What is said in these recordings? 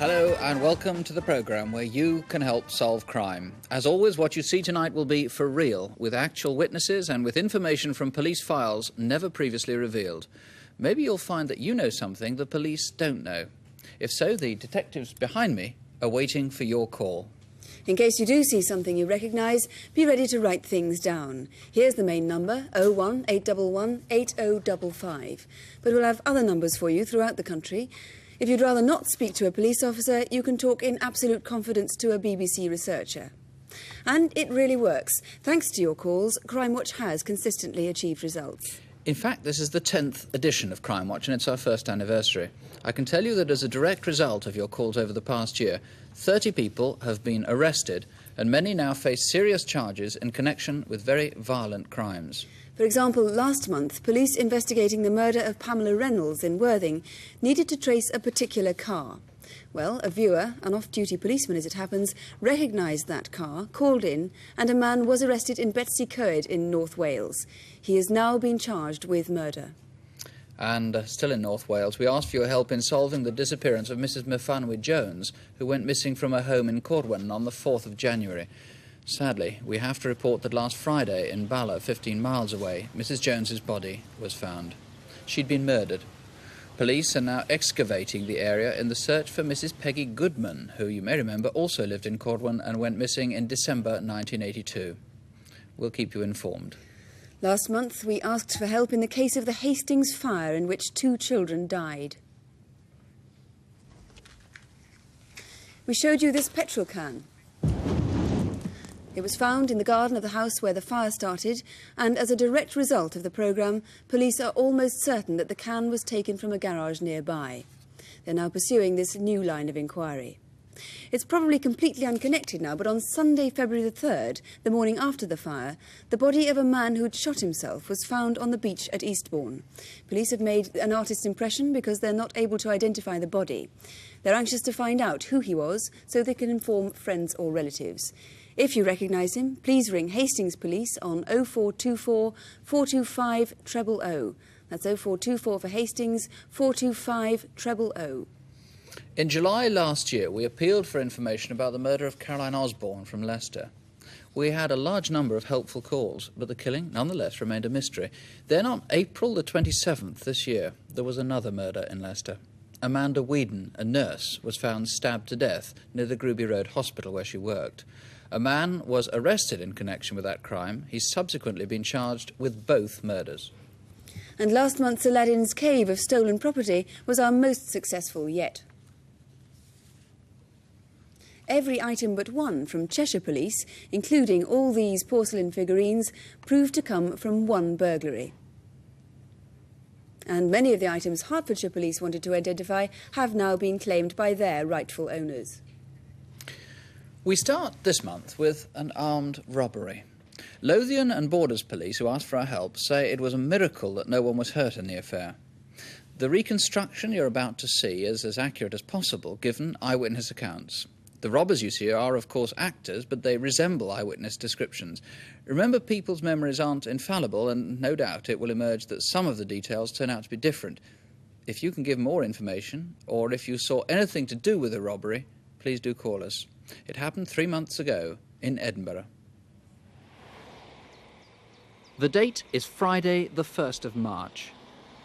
Hello and welcome to the programme where you can help solve crime. As always, what you see tonight will be for real, with actual witnesses and with information from police files never previously revealed. Maybe you'll find that you know something the police don't know. If so, the detectives behind me are waiting for your call. In case you do see something you recognise, be ready to write things down. Here's the main number, 01811 8055. But we'll have other numbers for you throughout the country. If you'd rather not speak to a police officer, you can talk in absolute confidence to a BBC researcher. And it really works. Thanks to your calls, Crimewatch has consistently achieved results. In fact, this is the 10th edition of Crimewatch and it's our first anniversary. I can tell you that as a direct result of your calls over the past year, 30 people have been arrested and many now face serious charges in connection with very violent crimes. For example, last month, police investigating the murder of Pamela Reynolds in Worthing needed to trace a particular car. Well, a viewer, an off-duty policeman as it happens, recognised that car, called in, and a man was arrested in Betsy Coed in North Wales. He has now been charged with murder. And still in North Wales, we asked for your help in solving the disappearance of Mrs Mfanwe Jones, who went missing from her home in Cordwan on the 4th of January. Sadly, we have to report that last Friday in Bala, 15 miles away, Mrs Jones's body was found. She'd been murdered. Police are now excavating the area in the search for Mrs Peggy Goodman, who you may remember also lived in Cordwan and went missing in December 1982. We'll keep you informed. Last month, we asked for help in the case of the Hastings fire in which 2 children died. We showed you this petrol can. It was found in the garden of the house where the fire started, and as a direct result of the programme, police are almost certain that the can was taken from a garage nearby. They're now pursuing this new line of inquiry. It's probably completely unconnected now, but on Sunday, February the 3rd, the morning after the fire, the body of a man who'd shot himself was found on the beach at Eastbourne. Police have made an artist's impression because they're not able to identify the body. They're anxious to find out who he was so they can inform friends or relatives. If you recognise him, please ring Hastings Police on 0424 425 000. That's 0424 for Hastings, 425 000. In July last year, we appealed for information about the murder of Caroline Osborne from Leicester. We had a large number of helpful calls, but the killing, nonetheless, remained a mystery. Then on April the 27th this year, there was another murder in Leicester. Amanda Whedon, a nurse, was found stabbed to death near the Gruby Road Hospital where she worked. A man was arrested in connection with that crime. He's subsequently been charged with both murders. And last month's Aladdin's Cave of stolen property was our most successful yet. Every item but one from Cheshire Police, including all these porcelain figurines, proved to come from one burglary. And many of the items Hertfordshire Police wanted to identify have now been claimed by their rightful owners. We start this month with an armed robbery. Lothian and Borders Police, who asked for our help, say it was a miracle that no one was hurt in the affair. The reconstruction you're about to see is as accurate as possible, given eyewitness accounts. The robbers you see are, of course, actors, but they resemble eyewitness descriptions. Remember, people's memories aren't infallible, and no doubt it will emerge that some of the details turn out to be different. If you can give more information, or if you saw anything to do with the robbery, please do call us. It happened 3 months ago in Edinburgh. The date is Friday, the 1st of March.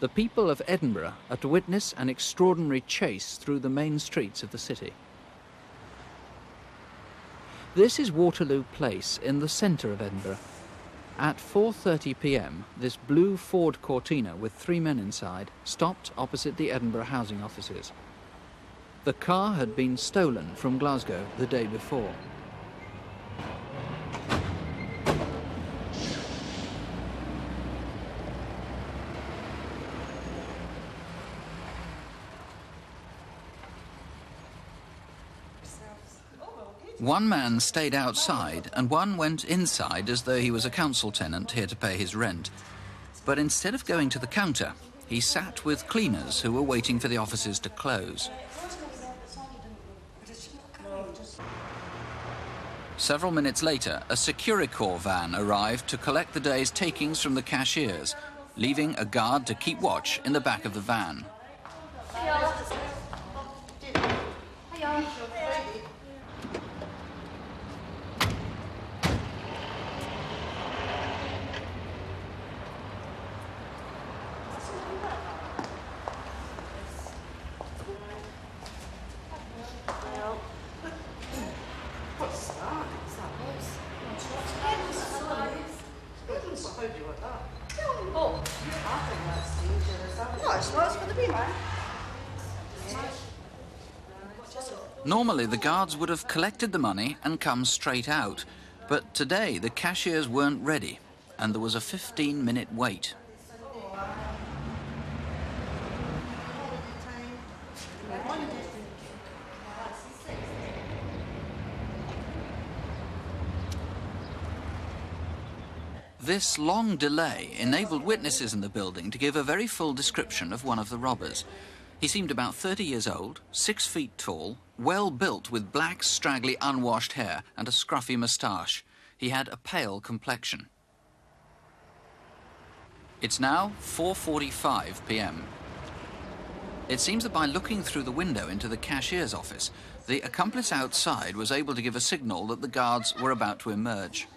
The people of Edinburgh are to witness an extraordinary chase through the main streets of the city. This is Waterloo Place in the centre of Edinburgh. At 4:30 p.m, this blue Ford Cortina with 3 men inside stopped opposite the Edinburgh housing offices. The car had been stolen from Glasgow the day before. One man stayed outside and one went inside as though he was a council tenant here to pay his rent. But instead of going to the counter, he sat with cleaners who were waiting for the offices to close. Several minutes later, a Securicorps van arrived to collect the day's takings from the cashiers, leaving a guard to keep watch in the back of the van. Normally, the guards would have collected the money and come straight out. But today, the cashiers weren't ready, and there was a 15-minute wait. This long delay enabled witnesses in the building to give a very full description of one of the robbers. He seemed about 30 years old, 6 feet tall, well built with black, straggly, unwashed hair and a scruffy moustache. He had a pale complexion. It's now 4:45 p.m. It seems that by looking through the window into the cashier's office, the accomplice outside was able to give a signal that the guards were about to emerge.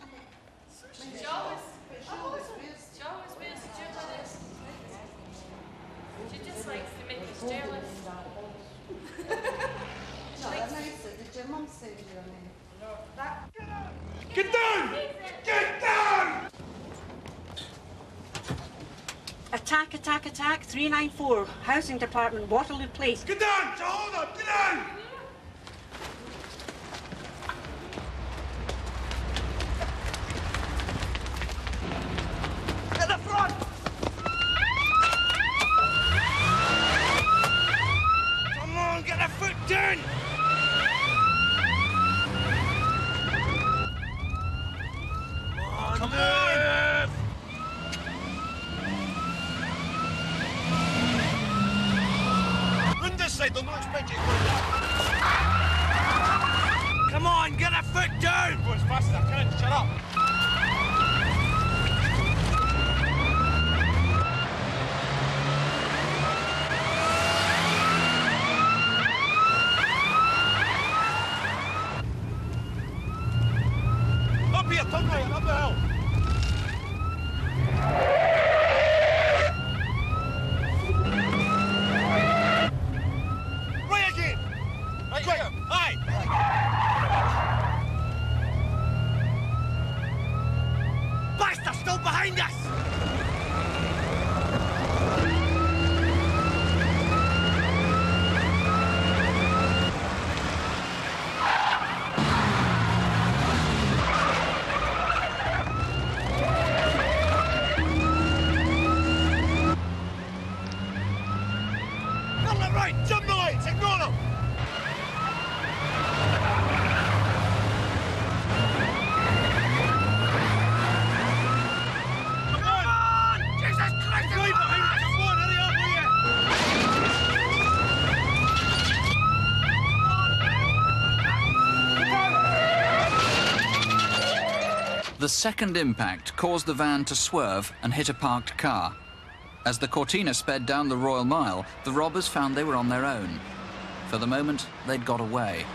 Get down! Get down! Attack, attack, attack, 394, Housing Department, Waterloo Place. Get down! Hold on! Get down! At the front! Come on, get a foot down! Come on! Run this side, they'll not expect you to go that. Come on, get a foot down! Go as fast as I can, shut up! Up here, turn right, up the hill! Right again! Right, quick! Aye! Bastard still behind us! Right, jump the lights, ignore them! Come on! Jesus Christ! Right behind us! Come on, hurry up, will you? The second impact caused the van to swerve and hit a parked car. As the Cortina sped down the Royal Mile, the robbers found they were on their own. For the moment, they'd got away.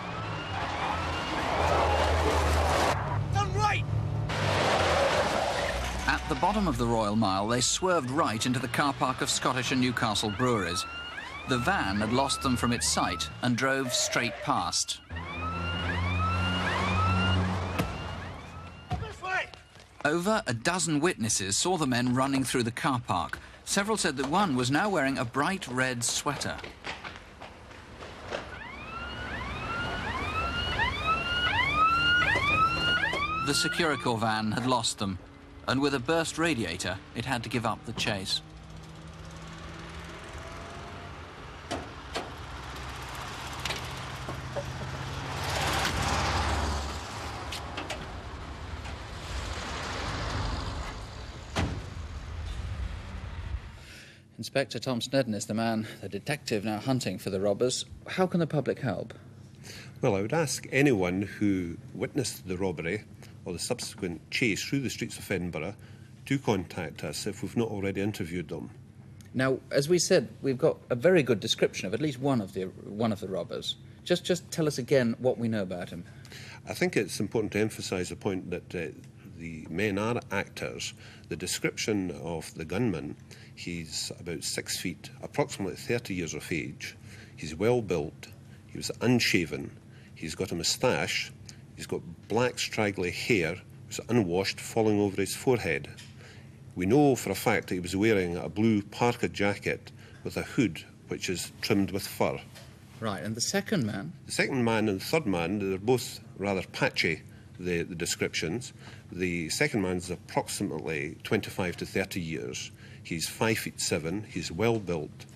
Turn right! At the bottom of the Royal Mile, they swerved right into the car park of Scottish and Newcastle breweries. The van had lost them from its sight and drove straight past. This way! Over a dozen witnesses saw the men running through the car park. Several said that one was now wearing a bright red sweater. The Securicorps van had lost them, and with a burst radiator, it had to give up the chase. Inspector Tom Snedden is the detective now hunting for the robbers. How can the public help? Well, I would ask anyone who witnessed the robbery or the subsequent chase through the streets of Edinburgh to contact us if we've not already interviewed them. Now, as we said, we've got a very good description of at least one of the robbers. Just tell us again what we know about him. I think it's important to emphasise the point that the men are actors. The description of the gunman, he's about 6 feet, approximately 30 years of age. He's well built, he was unshaven, he's got a moustache, he's got black straggly hair, which is unwashed, falling over his forehead. We know for a fact that he was wearing a blue parka jacket with a hood which is trimmed with fur. Right, and the second man? The second man and the third man, they're both rather patchy, the descriptions. The second man's approximately 25 to 30 years. He's 5'7", he's well built.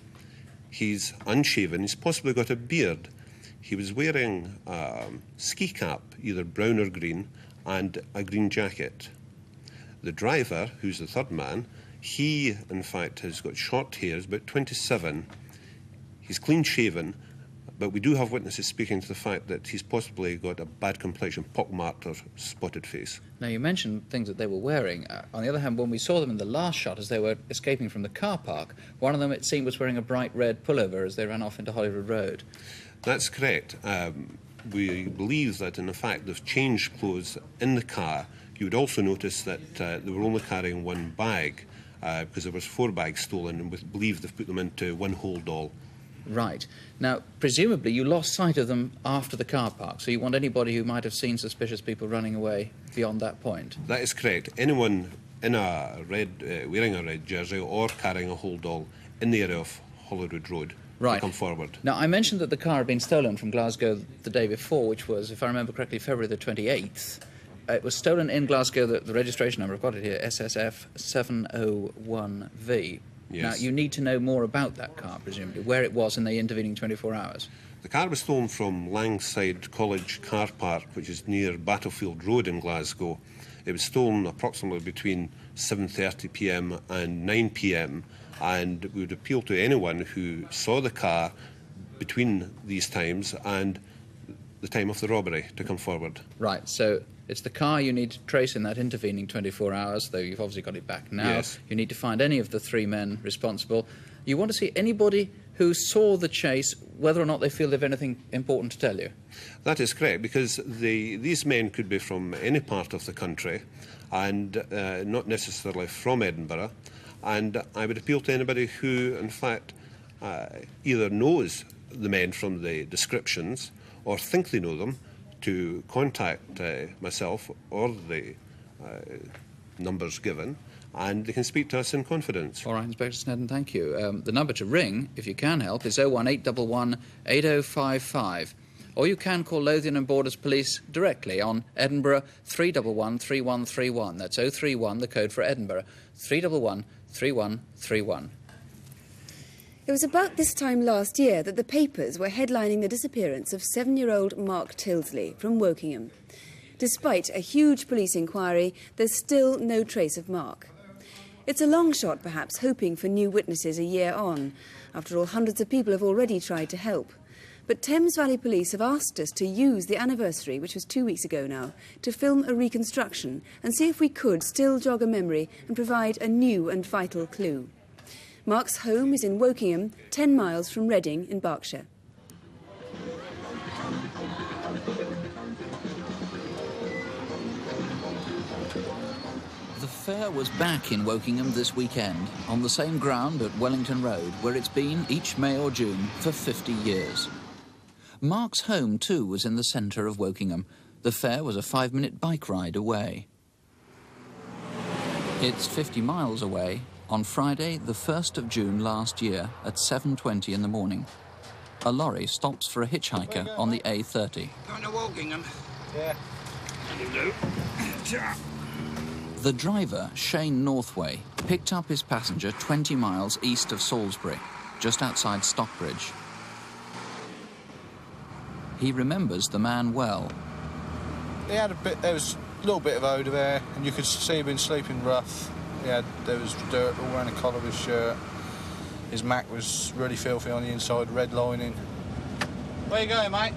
He's unshaven, he's possibly got a beard. He was wearing a ski cap, either brown or green, and a green jacket. The driver, who's the third man, he, in fact, has got short hair, he's about 27. He's clean-shaven, but we do have witnesses speaking to the fact that he's possibly got a bad complexion, pock-marked or spotted face. Now, you mentioned things that they were wearing. On the other hand, when we saw them in the last shot as they were escaping from the car park, one of them, it seemed, was wearing a bright red pullover as they ran off into Holyrood Road. That's correct. We believe that, in fact, they've changed clothes in the car. You would also notice that they were only carrying one bag because there was 4 bags stolen, and we believe they've put them into one hold-all. Right. Now, presumably you lost sight of them after the car park, so you want anybody who might have seen suspicious people running away beyond that point? That is correct. Anyone in a wearing a red jersey or carrying a hold-all in the area of Holyrood Road Right. come forward. Now, I mentioned that the car had been stolen from Glasgow the day before, which was, if I remember correctly, February the 28th. It was stolen in Glasgow, the registration number, I've got it here, SSF 701V. Yes. Now, you need to know more about that car, presumably, where it was in the intervening 24 hours. The car was stolen from Langside College Car Park, which is near Battlefield Road in Glasgow. It was stolen approximately between 7:30 p.m. and 9 p.m, and we would appeal to anyone who saw the car between these times and the time of the robbery to come forward. Right, so it's the car you need to trace in that intervening 24 hours, though you've obviously got it back now. Yes. You need to find any of the 3 men responsible. You want to see anybody who saw the chase, whether or not they feel they've anything important to tell you. That is correct, because these men could be from any part of the country and not necessarily from Edinburgh. And I would appeal to anybody who, in fact, either knows the men from the descriptions or think they know them, to contact myself or the numbers given, and they can speak to us in confidence. All right, Inspector Snedden, thank you. The number to ring, if you can help, is 01811 8055. Or you can call Lothian and Borders Police directly on Edinburgh 311 3131. That's 031, the code for Edinburgh, 311 3131. It was about this time last year that the papers were headlining the disappearance of 7-year-old Mark Tildesley from Wokingham. Despite a huge police inquiry, there's still no trace of Mark. It's a long shot, perhaps, hoping for new witnesses a year on. After all, hundreds of people have already tried to help. But Thames Valley Police have asked us to use the anniversary, which was 2 weeks ago now, to film a reconstruction and see if we could still jog a memory and provide a new and vital clue. Mark's home is in Wokingham, 10 miles from Reading in Berkshire. The fair was back in Wokingham this weekend, on the same ground at Wellington Road, where it's been each May or June for 50 years. Mark's home, too, was in the centre of Wokingham. The fair was a 5-minute bike ride away. It's 50 miles away. On Friday, the 1st of June last year, at 7:20 in the morning, a lorry stops for a hitchhiker on the A30. Going to Wokingham? Yeah. The driver, Shane Northway, picked up his passenger 20 miles east of Salisbury, just outside Stockbridge. He remembers the man well. He had there was a little bit of odour there, and you could see he'd been sleeping rough. There was dirt all around the collar of his shirt. His Mac was really filthy on the inside, red lining. Where you going, mate?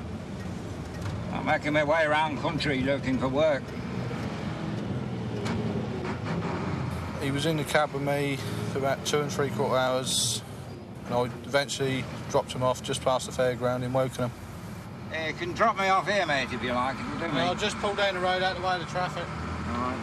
I'm making my way around country looking for work. He was in the cab with me for about 2 3/4 hours, and I eventually dropped him off just past the fairground in Wokingham. You can drop me off here, mate, if you like. It'll do me. I'll just pull down the road out the way of the traffic. All right.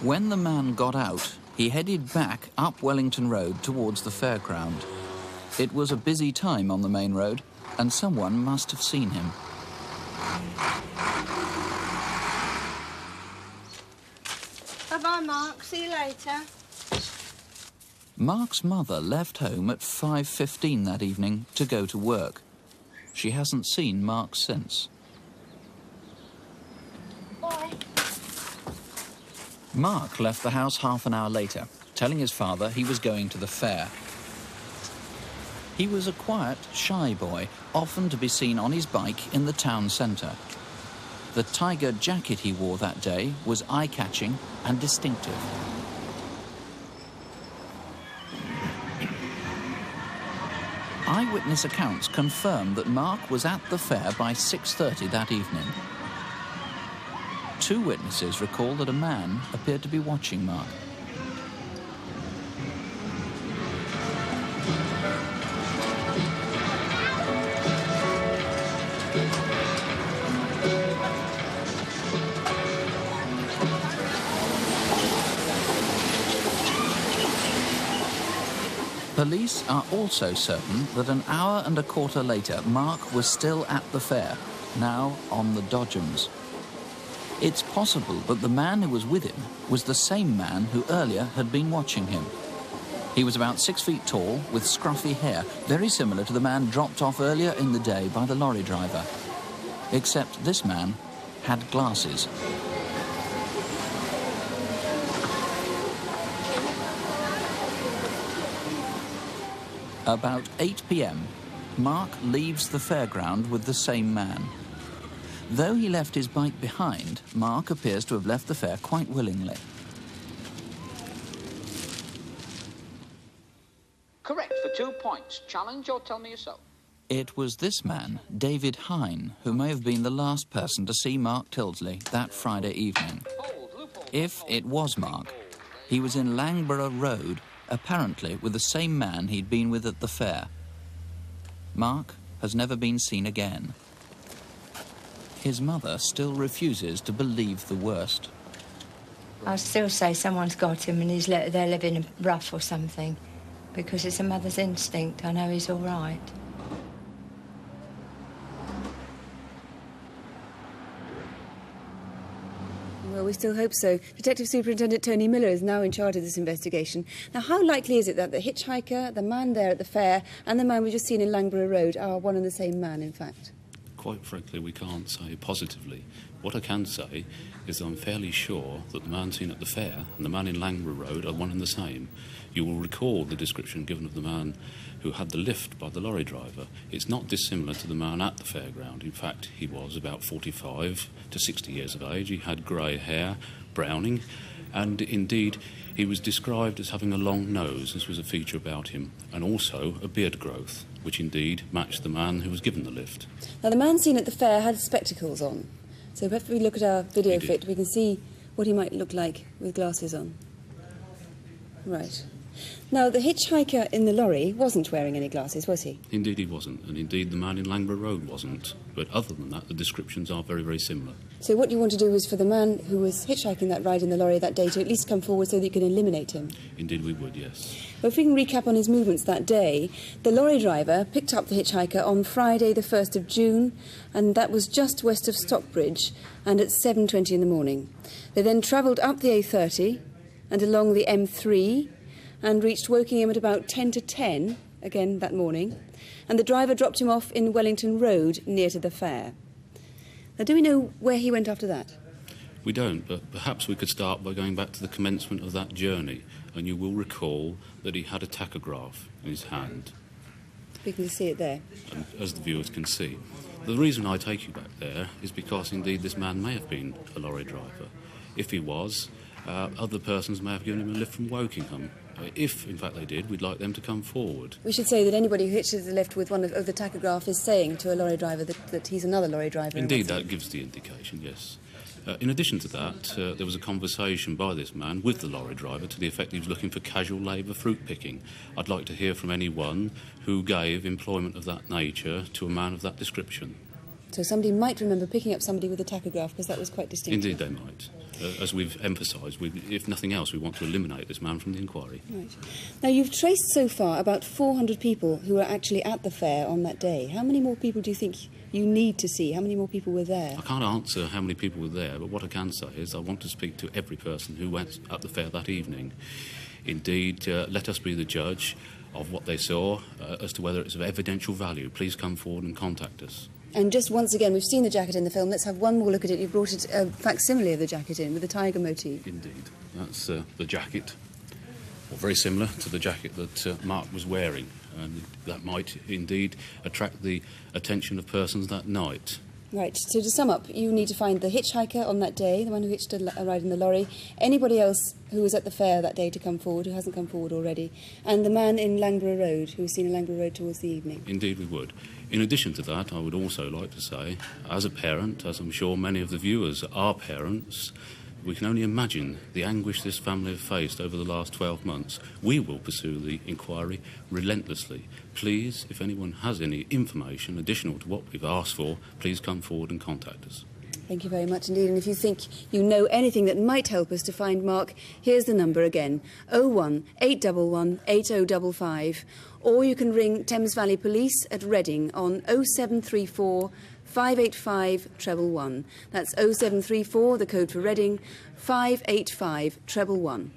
When the man got out, he headed back up Wellington Road towards the fairground. It was a busy time on the main road, and someone must have seen him. Bye-bye, Mark. See you later. Mark's mother left home at 5:15 that evening to go to work. She hasn't seen Mark since. Bye. Mark left the house half an hour later, telling his father he was going to the fair. He was a quiet, shy boy, often to be seen on his bike in the town centre. The tiger jacket he wore that day was eye-catching and distinctive. Eyewitness accounts confirm that Mark was at the fair by 6:30 that evening. Two witnesses recall that a man appeared to be watching Mark. Police are also certain that an hour and a quarter later, Mark was still at the fair, now on the Dodgems. It's possible that the man who was with him was the same man who earlier had been watching him. He was about 6 feet tall, with scruffy hair, very similar to the man dropped off earlier in the day by the lorry driver. Except this man had glasses. About 8 p.m, Mark leaves the fairground with the same man. Though he left his bike behind, Mark appears to have left the fair quite willingly. Correct for 2 points. Challenge or tell me yourself. It was this man, David Hine, who may have been the last person to see Mark Tildesley that Friday evening. If it was Mark, he was in Langborough Road, apparently with the same man he'd been with at the fair. Mark has never been seen again. His mother still refuses to believe the worst. I still say someone's got him and they're living rough or something, because it's a mother's instinct. I know he's all right. Well, we still hope so. Detective Superintendent Tony Miller is now in charge of this investigation. Now, how likely is it that the hitchhiker, the man there at the fair, and the man we just seen in Langborough Road are one and the same man, in fact? Quite frankly, we can't say positively. What I can say is I'm fairly sure that the man seen at the fair and the man in Langborough Road are one and the same. You will recall the description given of the man who had the lift by the lorry driver. It's not dissimilar to the man at the fairground. In fact, he was about 45 to 60 years of age. He had grey hair, browning, and indeed he was described as having a long nose. This was a feature about him, and also a beard growth, which indeed matched the man who was given the lift. Now, the man seen at the fair had spectacles on, so if we look at our video fit, we can see what he might look like with glasses on. Right. Now, the hitchhiker in the lorry wasn't wearing any glasses, was he? Indeed he wasn't, and indeed the man in Langborough Road wasn't. But other than that, the descriptions are very, very similar. So what you want to do is for the man who was hitchhiking that ride in the lorry that day to at least come forward so that you can eliminate him? Indeed we would, yes. Well, if we can recap on his movements that day, the lorry driver picked up the hitchhiker on Friday the 1st of June, and that was just west of Stockbridge, and at 7:20 in the morning. They then travelled up the A30 and along the M3, and reached Wokingham at about 10 to 10, again that morning, and the driver dropped him off in Wellington Road, near to the fair. Now, do we know where he went after that? We don't, but perhaps we could start by going back to the commencement of that journey, and you will recall that he had a tachograph in his hand. We can see it there. And as the viewers can see. The reason I take you back there is because, indeed, this man may have been a lorry driver. If he was, other persons may have given him a lift from Wokingham. If, in fact, they did, we'd like them to come forward. We should say that anybody who hitches the lift with one of the tachograph is saying to a lorry driver that he's another lorry driver. Indeed, that gives the indication, yes. In addition to that, there was a conversation by this man with the lorry driver to the effect he was looking for casual labour fruit picking. I'd like to hear from anyone who gave employment of that nature to a man of that description. So somebody might remember picking up somebody with a tachograph, because that was quite distinctive. Indeed they might. As we've emphasised, if nothing else, we want to eliminate this man from the inquiry. Right. Now, you've traced so far about 400 people who were actually at the fair on that day. How many more people do you think you need to see? How many more people were there? I can't answer how many people were there, but what I can say is I want to speak to every person who went at the fair that evening. Indeed, let us be the judge of what they saw as to whether it's of evidential value. Please come forward and contact us. And just once again, we've seen the jacket in the film. Let's have one more look at it. You brought it a facsimile of the jacket in with the tiger motif. Indeed. That's the jacket, or very similar to the jacket that Mark was wearing. And that might indeed attract the attention of persons that night. Right, so to sum up, you need to find the hitchhiker on that day, the one who hitched a ride in the lorry, anybody else who was at the fair that day to come forward, who hasn't come forward already, and the man in Langborough Road, who was seen in Langborough Road towards the evening. Indeed we would. In addition to that, I would also like to say, as a parent, as I'm sure many of the viewers are parents, we can only imagine the anguish this family have faced over the last 12 months. We will pursue the inquiry relentlessly. Please, if anyone has any information additional to what we've asked for, please come forward and contact us. Thank you very much indeed. And if you think you know anything that might help us to find Mark, here's the number again, 01 811 8055. Or you can ring Thames Valley Police at Reading on 0734 585 111. That's 0734, the code for Reading, 585 111.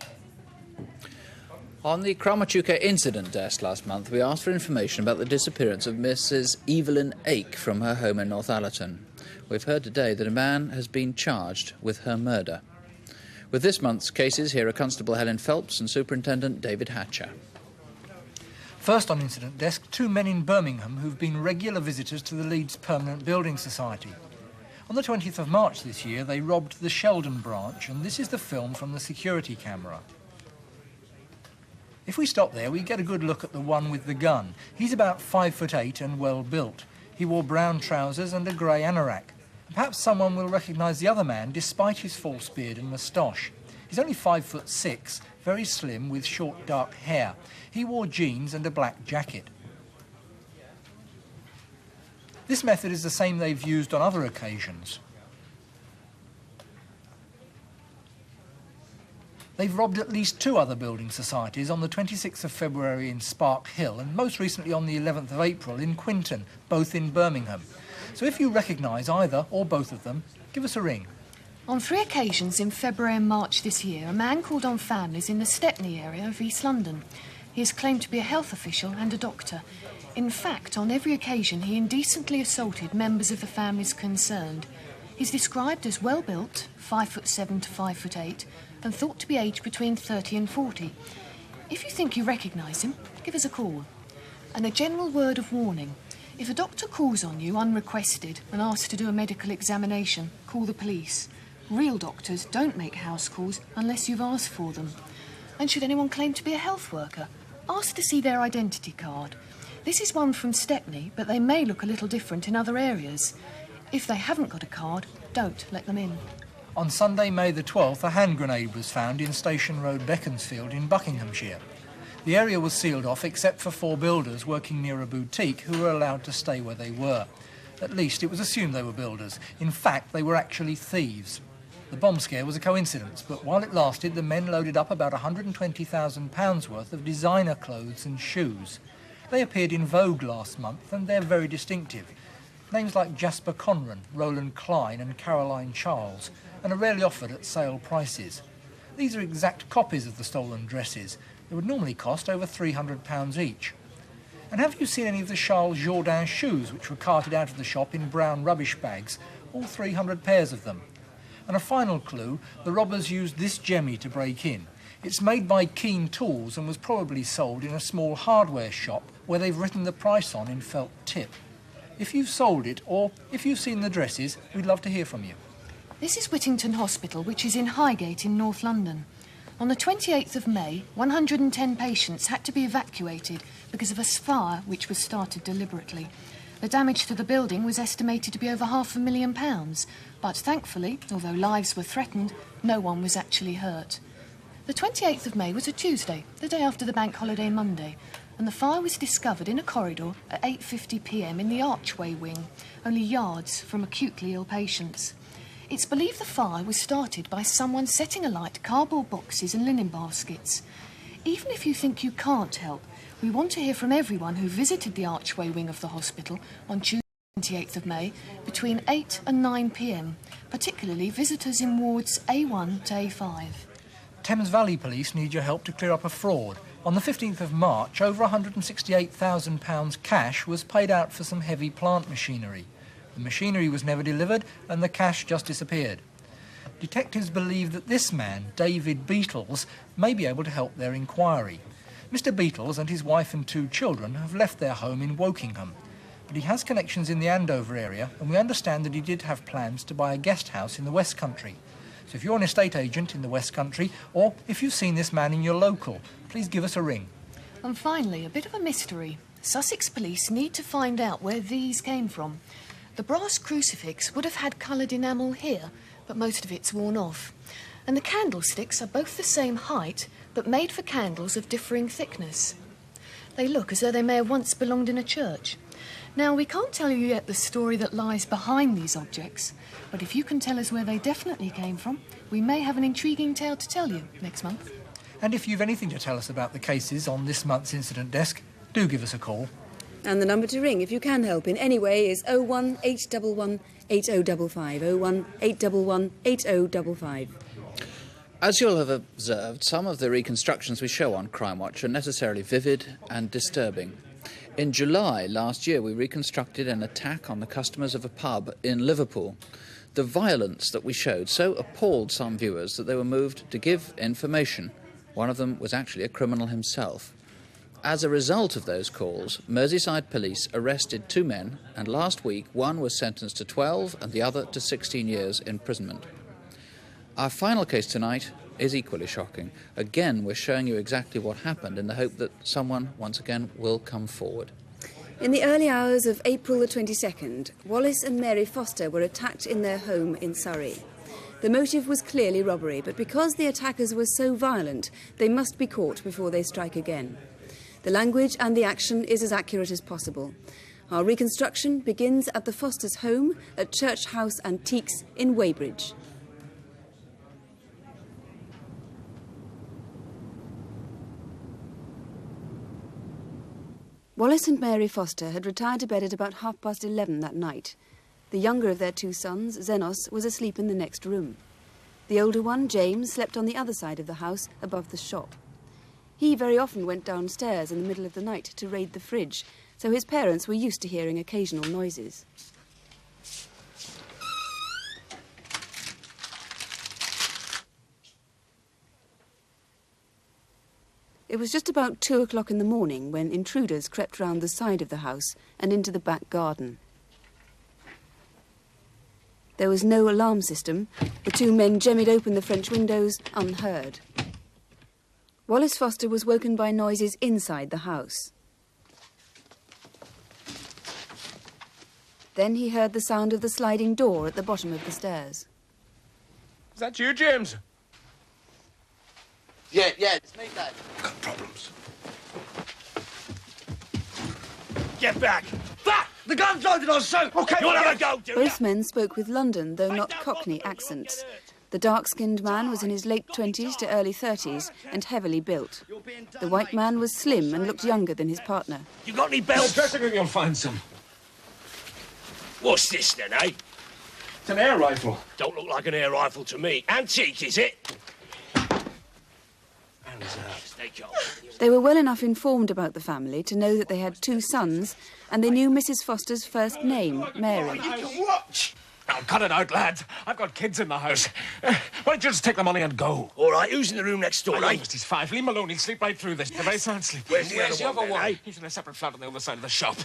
On the Crimewatch UK incident desk last month, we asked for information about the disappearance of Mrs. Evelyn Ake from her home in Northallerton. We've heard today that a man has been charged with her murder. With this month's cases, here are Constable Helen Phelps and Superintendent David Hatcher. First on incident desk, two men in Birmingham who've been regular visitors to the Leeds Permanent Building Society. On the 20th of March this year, they robbed the Sheldon branch, and this is the film from the security camera. If we stop there, we get a good look at the one with the gun. He's about 5'8" and well built. He wore brown trousers and a grey anorak. Perhaps someone will recognise the other man despite his false beard and moustache. He's only 5'6", very slim with short dark hair. He wore jeans and a black jacket. This method is the same they've used on other occasions. They've robbed at least two other building societies on the 26th of February in Spark Hill and most recently on the 11th of April in Quinton, both in Birmingham. So if you recognise either or both of them, give us a ring. On 3 occasions in February and March this year, a man called on families in the Stepney area of East London. He is claimed to be a health official and a doctor. In fact, on every occasion, he indecently assaulted members of the families concerned. He's described as well-built, 5'7" to 5'8", and thought to be aged between 30 and 40. If you think you recognise him, give us a call. And a general word of warning. If a doctor calls on you unrequested and asks to do a medical examination, call the police. Real doctors don't make house calls unless you've asked for them. And should anyone claim to be a health worker, ask to see their identity card. This is one from Stepney, but they may look a little different in other areas. If they haven't got a card, don't let them in. On Sunday, May the 12th, a hand grenade was found in Station Road, Beaconsfield in Buckinghamshire. The area was sealed off except for 4 builders working near a boutique who were allowed to stay where they were. At least it was assumed they were builders. In fact, they were actually thieves. The bomb scare was a coincidence, but while it lasted, the men loaded up about £120,000 worth of designer clothes and shoes. They appeared in Vogue last month, and they're very distinctive. Names like Jasper Conran, Roland Klein and Caroline Charles, and are rarely offered at sale prices. These are exact copies of the stolen dresses. They would normally cost over £300 each. And have you seen any of the Charles Jourdain shoes which were carted out of the shop in brown rubbish bags? All 300 pairs of them. And a final clue, the robbers used this jemmy to break in. It's made by Keen Tools and was probably sold in a small hardware shop where they've written the price on in felt tip. If you've sold it or if you've seen the dresses, we'd love to hear from you. This is Whittington Hospital, which is in Highgate in North London. On the 28th of May, 110 patients had to be evacuated because of a fire which was started deliberately. The damage to the building was estimated to be over £500,000, but thankfully, although lives were threatened, no one was actually hurt. The 28th of May was a Tuesday, the day after the bank holiday Monday, and the fire was discovered in a corridor at 8:50 p.m. in the archway wing, only yards from acutely ill patients. It's believed the fire was started by someone setting alight cardboard boxes and linen baskets. Even if you think you can't help, we want to hear from everyone who visited the archway wing of the hospital on Tuesday, 28th of May, between 8 and 9 p.m, particularly visitors in wards A1 to A5. Thames Valley Police need your help to clear up a fraud. On the 15th of March, over £168,000 cash was paid out for some heavy plant machinery. The machinery was never delivered and the cash just disappeared. Detectives believe that this man, David Beatles, may be able to help their inquiry. Mr Beatles and his wife and 2 children have left their home in Wokingham, but he has connections in the Andover area, and we understand that he did have plans to buy a guest house in the West Country. So if you're an estate agent in the West Country, or if you've seen this man in your local, please give us a ring. And finally, a bit of a mystery. Sussex police need to find out where these came from. The brass crucifix would have had coloured enamel here, but most of it's worn off. And the candlesticks are both the same height, but made for candles of differing thickness. They look as though they may have once belonged in a church. Now, we can't tell you yet the story that lies behind these objects, but if you can tell us where they definitely came from, we may have an intriguing tale to tell you next month. And if you've anything to tell us about the cases on this month's incident desk, do give us a call. And the number to ring, if you can help in any way, is 01811 8055. 01811 8055. As you'll have observed, some of the reconstructions we show on Crimewatch are necessarily vivid and disturbing. In July last year, we reconstructed an attack on the customers of a pub in Liverpool. The violence that we showed so appalled some viewers that they were moved to give information. One of them was actually a criminal himself. As a result of those calls, Merseyside police arrested 2 men, and last week one was sentenced to 12 and the other to 16 years imprisonment. Our final case tonight is equally shocking. Again, we're showing you exactly what happened in the hope that someone, once again, will come forward. In the early hours of April the 22nd, Wallace and Mary Foster were attacked in their home in Surrey. The motive was clearly robbery, but because the attackers were so violent, they must be caught before they strike again. The language and the action is as accurate as possible. Our reconstruction begins at the Fosters' home at Church House Antiques in Weybridge. Wallace and Mary Foster had retired to bed at about 11:30 that night. The younger of their 2 sons, Zenos, was asleep in the next room. The older one, James, slept on the other side of the house above the shop. He very often went downstairs in the middle of the night to raid the fridge, so his parents were used to hearing occasional noises. It was just about 2 o'clock in the morning when intruders crept round the side of the house and into the back garden. There was no alarm system. The 2 men jemmied open the French windows unheard. Wallace Foster was woken by noises inside the house. Then he heard the sound of the sliding door at the bottom of the stairs. Is that you, James? Yeah, it's me, Dad. Got problems. Get back! Back! The gun's loaded on soap! OK, you want to have a go, do Both men spoke with London, though not Cockney, accents. The dark-skinned man was in his late 20s to early 30s and heavily built. The white man was slim and looked younger than his partner. You got any belts? Dressing room, you'll find some. What's this, then, eh? It's an air rifle. Don't look like an air rifle to me. Antique, is it? They were well enough informed about the family to know that they had 2 sons, and they knew Mrs. Foster's first name, Mary. Watch! Oh, cut it out, lads. I've got kids in the house. Why don't you just take the money and go? All right, who's in the room next door, eh? He's 5. Leave him alone. He'll sleep right through this. They're very sound sleep. Where's the other one, eh? He's in a separate flat on the other side of the shop.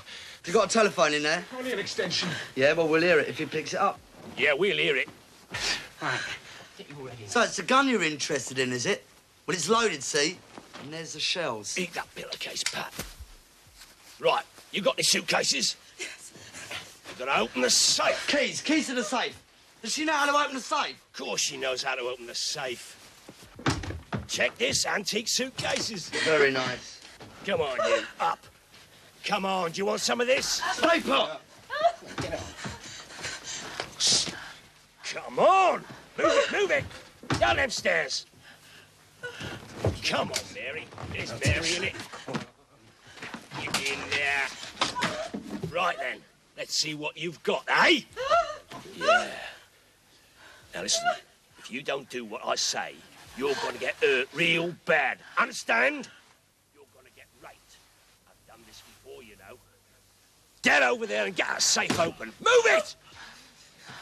You got a telephone in there? Only an extension. Yeah, well, we'll hear it if he picks it up. Yeah, we'll hear it. Right. So it's the gun you're interested in, is it? Well, it's loaded, see? And there's the shells. Eat that pillowcase, Pat. Right, you got any suitcases? Yes. gotta open the safe. Keys to the safe. Does she know how to open the safe? Of course she knows how to open the safe. Check this, antique suitcases. Very nice. Come on, you, up. Come on, do you want some of this? Stay put. Come on! Move it! Down them stairs! Come on, Mary. There's Mary in it. Get in there. Right then, let's see what you've got, eh? Yeah. Now listen, if you don't do what I say, you're gonna get hurt real bad. Understand? You're gonna get raped. I've done this before, you know. Get over there and get a safe open. Move it!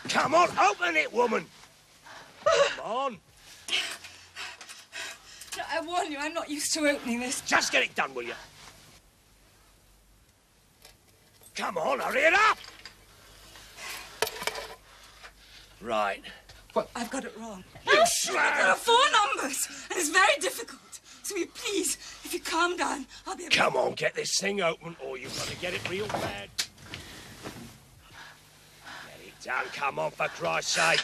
Come on, open it, woman! Come on. I warn you, I'm not used to opening this. Just get it done, will you? Come on, hurry it up! Right. What? I've got it wrong. You slag! There are 4 numbers, and it's very difficult. So will you please, if you calm down, I'll be able to... Come on, get this thing open, or you're gonna get it real bad. Get it done, come on, for Christ's sake.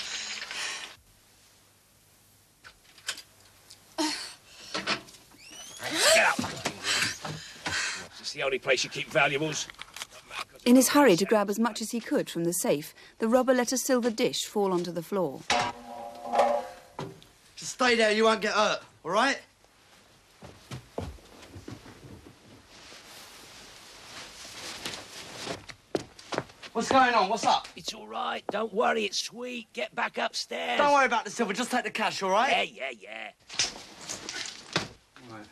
Get up. Is this the only place you keep valuables? In his hurry to grab as much as he could from the safe, the robber let a silver dish fall onto the floor. Just stay there, you won't get hurt, all right? What's going on? What's up? It's all right. Don't worry. It's sweet. Get back upstairs. Don't worry about the silver. Just take the cash, all right? Yeah. Right.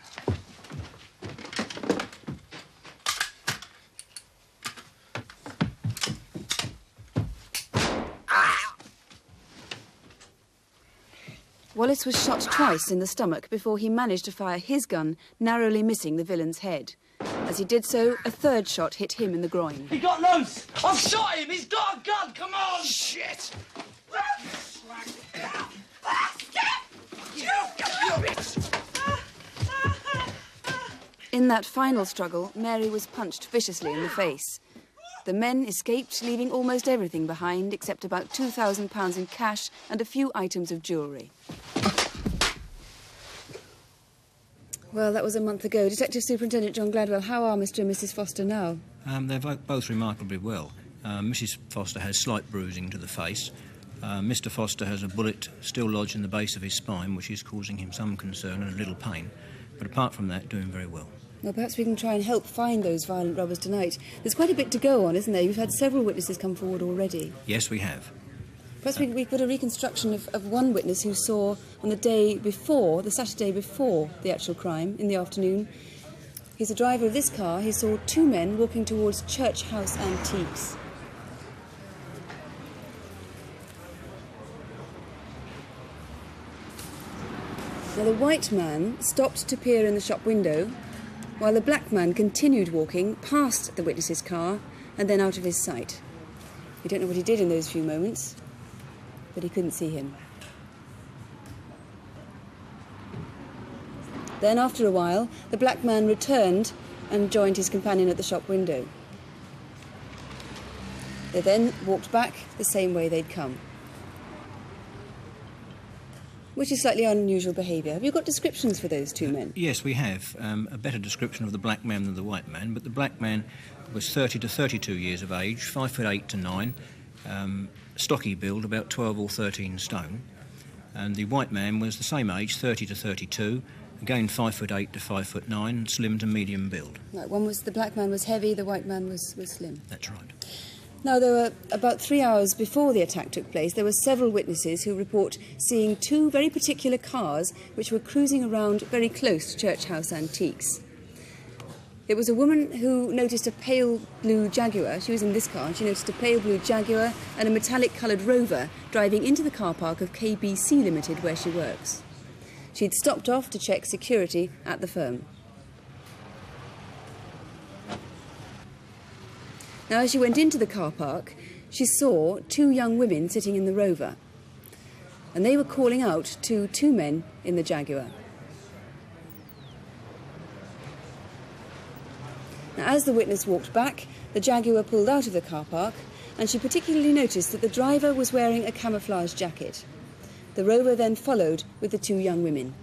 Wallace was shot twice in the stomach before he managed to fire his gun, narrowly missing the villain's head. As he did so, a third shot hit him in the groin. He got loose! I've shot him! He's got a gun! Come on! Shit! In that final struggle, Mary was punched viciously in the face. The men escaped, leaving almost everything behind except about £2,000 in cash and a few items of jewellery. Well, that was a month ago. Detective Superintendent John Gladwell, how are Mr. and Mrs. Foster now? They're both remarkably well. Mrs. Foster has slight bruising to the face. Mr. Foster has a bullet still lodged in the base of his spine, which is causing him some concern and a little pain. But apart from that, doing very well. Well, perhaps we can try and help find those violent robbers tonight. There's quite a bit to go on, isn't there? You've had several witnesses come forward already. Yes, we have. Perhaps we've got a reconstruction of one witness who saw on the day before, the Saturday before the actual crime, in the afternoon. He's the driver of this car. He saw 2 men walking towards Church House Antiques. Now, the white man stopped to peer in the shop window, while the black man continued walking past the witness's car and then out of his sight. We don't know what he did in those few moments, but he couldn't see him. Then, after a while, the black man returned and joined his companion at the shop window. They then walked back the same way they'd come, which is slightly unusual behaviour. Have you got descriptions for those 2 men? Yes, we have. A better description of the black man than the white man, but the black man was 30 to 32 years of age, 5'8" to 9, stocky build, about 12 or 13 stone. And the white man was the same age, 30 to 32, again 5'8" to 5'9", slim to medium build. Right, the black man was heavy, the white man was slim. That's right. Now, there were about 3 hours before the attack took place, there were several witnesses who report seeing 2 very particular cars which were cruising around very close to Church House Antiques. It was a woman who noticed a pale blue Jaguar. She was in this car, and she noticed a pale blue Jaguar and a metallic-coloured Rover driving into the car park of KBC Limited, where she works. She'd stopped off to check security at the firm. Now, as she went into the car park, she saw 2 young women sitting in the Rover, and they were calling out to 2 men in the Jaguar. Now, as the witness walked back, the Jaguar pulled out of the car park, and she particularly noticed that the driver was wearing a camouflage jacket. The rover then followed with the two young women.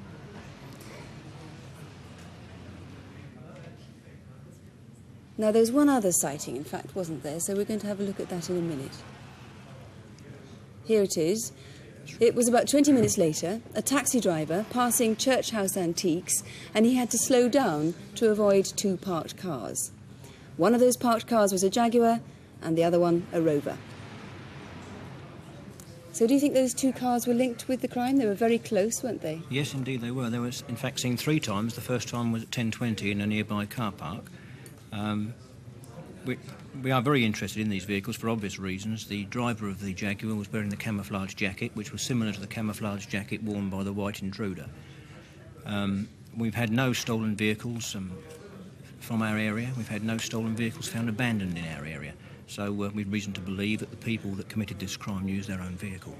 Now, there's one other sighting, in fact, wasn't there? So we're going to have a look at that in a minute. Here it is. It was about 20 minutes later, a taxi driver passing Church House Antiques, and he had to slow down to avoid two parked cars. One of those parked cars was a Jaguar, and the other one a Rover. So do you think those two cars were linked with the crime? They were very close, weren't they? Yes, indeed they were. They were, in fact, seen 3 times. The first time was at 10:20 in a nearby car park. We are very interested in these vehicles for obvious reasons. The driver of the Jaguar was wearing the camouflage jacket, which was similar to the camouflage jacket worn by the white intruder. We've had no stolen vehicles from our area. We've had no stolen vehicles found abandoned in our area. So we've reason to believe that the people that committed this crime used their own vehicle.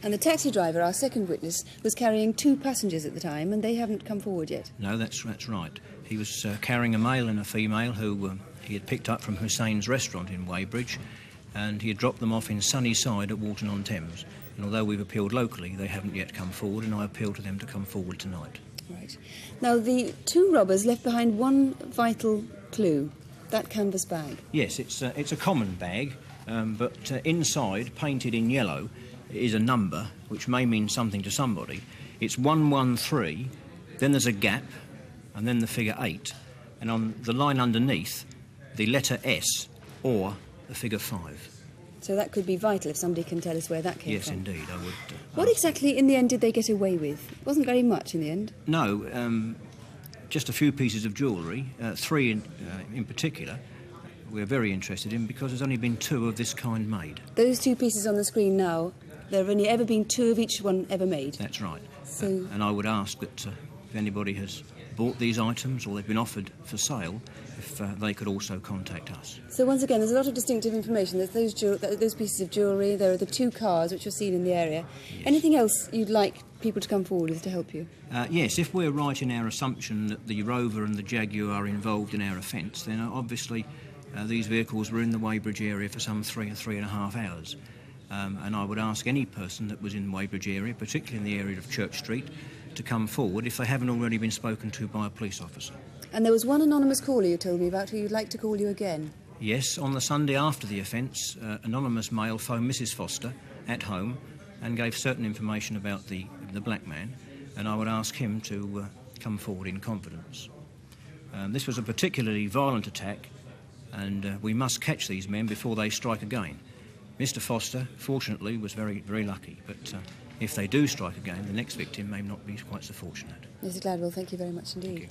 And the taxi driver, our second witness, was carrying 2 passengers at the time, and they haven't come forward yet. No, that's right. He was carrying a male and a female who he had picked up from Hussein's restaurant in Weybridge, and he had dropped them off in Sunnyside at Walton-on-Thames. And although we've appealed locally, they haven't yet come forward, and I appeal to them to come forward tonight. Right. Now, the 2 robbers left behind one vital clue, that canvas bag. Yes, it's a common bag, but inside, painted in yellow, is a number which may mean something to somebody. It's 113, then there's a gap, and then the figure 8, and on the line underneath, the letter S or the figure 5. So that could be vital if somebody can tell us where that came yes, from. Yes, indeed, I would. What exactly, in the end, did they get away with? It wasn't very much in the end. No, just a few pieces of jewellery, 3 in particular, we're very interested in because there's only been 2 of this kind made. Those 2 pieces on the screen now, there have only ever been 2 of each one ever made? That's right. So... and I would ask that if anybody has bought these items or they've been offered for sale, if they could also contact us. So once again, there's a lot of distinctive information. There's those pieces of jewellery, there are the 2 cars which were seen in the area. Yes. Anything else you'd like people to come forward with to help you? Yes, if we're right in our assumption that the Rover and the Jaguar are involved in our offence, then obviously these vehicles were in the Weybridge area for some 3 or 3.5 hours. And I would ask any person that was in the Weybridge area, particularly in the area of Church Street, to come forward if they haven't already been spoken to by a police officer. And there was one anonymous caller you told me about who you'd like to call you again. Yes, on the Sunday after the offence, anonymous male phoned Mrs Foster at home and gave certain information about the black man, and I would ask him to come forward in confidence. This was a particularly violent attack, and we must catch these men before they strike again. Mr Foster, fortunately, was very, very lucky, but if they do strike again, the next victim may not be quite so fortunate. Mr Gladwell, thank you very much indeed. Thank you.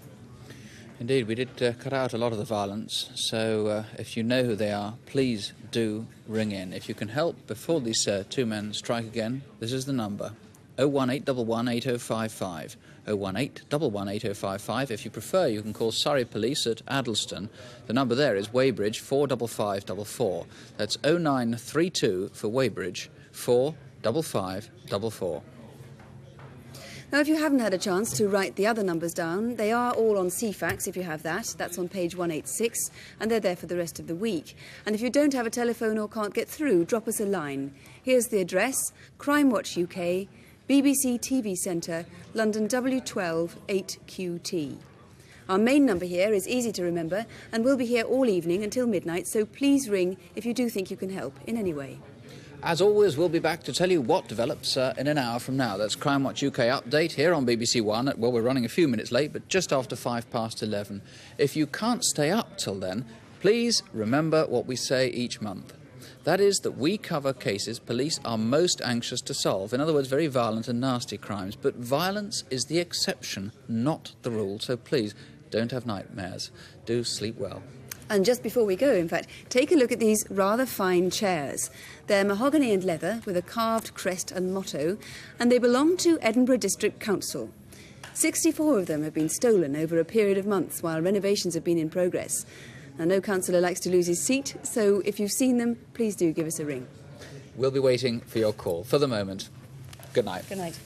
Indeed, we did cut out a lot of the violence, so if you know who they are, please do ring in. If you can help before these 2 men strike again, this is the number, 01811 8055. 01811 8055. If you prefer, you can call Surrey Police at Addlestone. The number there is Weybridge 45544. That's 0932 for Weybridge 45544. Now, if you haven't had a chance to write the other numbers down, they are all on CFAX, if you have that. That's on page 186, and they're there for the rest of the week. And if you don't have a telephone or can't get through, drop us a line. Here's the address, Crimewatch UK, BBC TV Centre, London W12 8QT. Our main number here is easy to remember, and we'll be here all evening until midnight, so please ring if you do think you can help in any way. As always, we'll be back to tell you what develops in an hour from now. That's Crimewatch UK Update here on BBC One. Well, we're running a few minutes late, but just after 11:05. If you can't stay up till then, please remember what we say each month. That is that we cover cases police are most anxious to solve. In other words, very violent and nasty crimes. But violence is the exception, not the rule. So please, don't have nightmares. Do sleep well. And just before we go, in fact, take a look at these rather fine chairs. They're mahogany and leather with a carved crest and motto, and they belong to Edinburgh District Council. 64 of them have been stolen over a period of months while renovations have been in progress. Now, no councillor likes to lose his seat, so if you've seen them, please do give us a ring. We'll be waiting for your call. For the moment, good night. Good night.